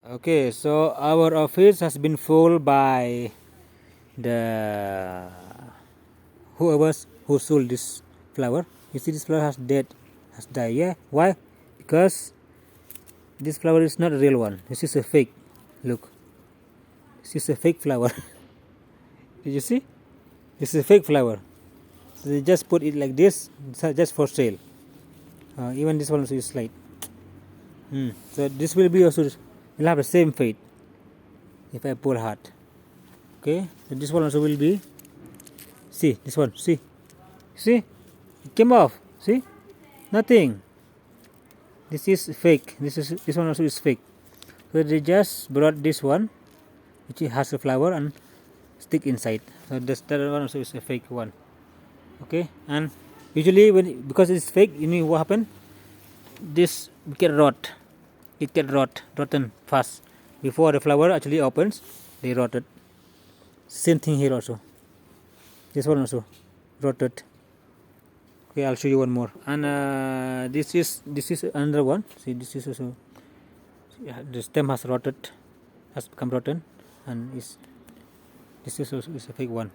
Okay, so our office has been full by the who sold this flower. You see, this flower has died. Yeah, why? Because this flower is not a real one. This is a fake. Look, this is a fake flower. Did you see? This is a fake flower. So they just put it like this, just for sale. Even this one also is light. So this will be also will have the same fate if I pull hard. Okay, so this one also will be. See this one. See, it came off. See, nothing. This is fake. This one also is fake. So they just brought this one, which has a flower and stick inside. So that one also is a fake one. Okay, and usually because it's fake, you know what happened? This get rot. It get rotten fast. Before the flower actually opens, they rotted. Same thing here also. This one also rotted. Okay, I'll show you one more. And this is another one. See, this is also the stem has become rotten, and this is also a fake one.